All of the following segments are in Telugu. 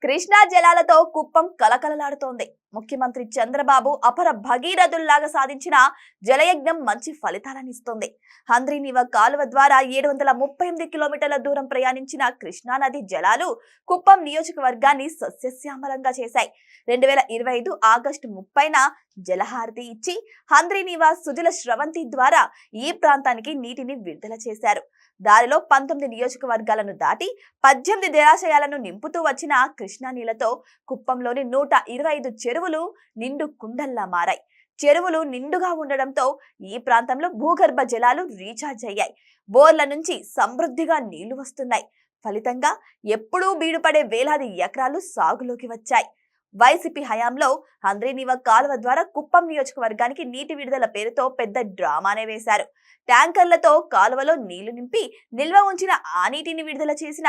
కృష్ణా జలాలతో కుప్పం కలకలలాడుతోంది. ముఖ్యమంత్రి చంద్రబాబు అపర భగీరథుల్లాగా సాధించిన జలయజ్ఞం మంచి ఫలితాలను ఇస్తోంది. హంద్రీనీవా కాలువ ద్వారా 738 కిలోమీటర్ల దూరం ప్రయాణించిన కృష్ణా నది జలాలు కుప్పం నియోజకవర్గాన్ని సస్యశ్యామలంగా చేశాయి. 2025 ఆగస్టు 30న జలహారతి ఇచ్చి హంద్రీనీవా సుజల స్రవంతి ద్వారా ఈ ప్రాంతానికి నీటిని విడుదల చేశారు. దారిలో 19 నియోజకవర్గాలను దాటి 18 జలాశయాలను నింపుతూ వచ్చిన కృష్ణా నీళ్లతో కుప్పంలోని 125 చెరువులు నిండు కుండల్లా మారాయి. చెరువులు నిండుగా ఉండడంతో ఈ ప్రాంతంలో భూగర్భ జలాలు రీఛార్జ్ అయ్యాయి. బోర్ల నుంచి సమృద్ధిగా నీళ్లు వస్తున్నాయి. ఫలితంగా ఎప్పుడూ బీడుపడే వేలాది ఎకరాలు సాగులోకి వచ్చాయి. వైసీపీ హయాంలో హంద్రీనీవా కాలువ ద్వారా కుప్పం నియోజకవర్గానికి నీటి విడుదల పేరుతో పెద్ద డ్రామానే వేశారు. ట్యాంకర్లతో కాలువలో నీళ్లు నింపి నిల్వ ఉంచిన ఆ నీటిని విడుదల చేసిన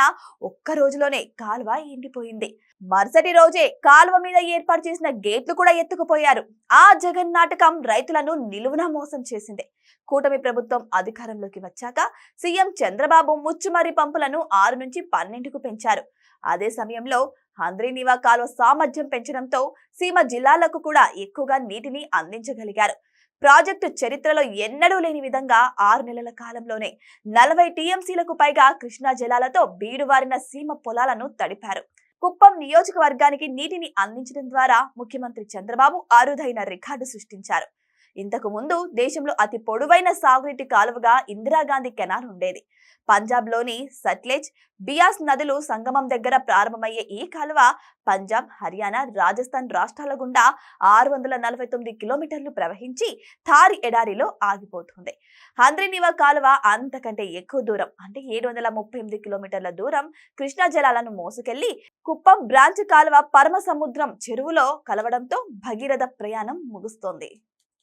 ఒక్క రోజులోనే కాలువ ఎండిపోయింది. మరుసటి రోజే కాలువ మీద ఏర్పాటు చేసిన గేట్లు కూడా ఎత్తుకుపోయారు. ఆ జగన్నాటకం రైతులను నిలువునా మోసం చేసింది. కూటమి ప్రభుత్వం అధికారంలోకి వచ్చాక సీఎం చంద్రబాబు ముచ్చుమర్రి పంపులను 6 నుంచి 12కు పెంచారు. అదే సమయంలో హంద్రీనీవా కాలువ సామర్థ్యం పెంచడంతో సీమ జిల్లాలకు కూడా ఎక్కువగా నీటిని అందించగలిగారు. ప్రాజెక్టు చరిత్రలో ఎన్నడూ లేని విధంగా 6 నెలల కాలంలోనే 40 టీఎంసీలకు పైగా కృష్ణా జలాలతో బీడువారిన సీమ పొలాలను తడిపారు. కుప్పం నియోజకవర్గానికి నీటిని అందించడం ద్వారా ముఖ్యమంత్రి చంద్రబాబు అరుదైన రికార్డు సృష్టించారు. ఇంతకు ముందు దేశంలో అతి పొడవైన సాగునీటి కాలువగా ఇందిరాగాంధీ కెనాల్ ఉండేది. పంజాబ్ లోని సట్లెజ్, బియాస్ నదులు సంగమం దగ్గర ప్రారంభమయ్యే ఈ కాలువ పంజాబ్, హర్యానా, రాజస్థాన్ రాష్ట్రాల గుండా 649 కిలోమీటర్లు ప్రవహించి థార్ ఎడారిలో ఆగిపోతుంది. హంద్రీనీవా కాలువ అంతకంటే ఎక్కువ దూరం అంటే 738 కిలోమీటర్ల దూరం కృష్ణా జలాలను మోసుకెళ్లి కుప్పం బ్రాంచ్ కాలువ పరమ సముద్రం చెరువులో కలవడంతో భగీరథ ప్రయాణం ముగుస్తోంది.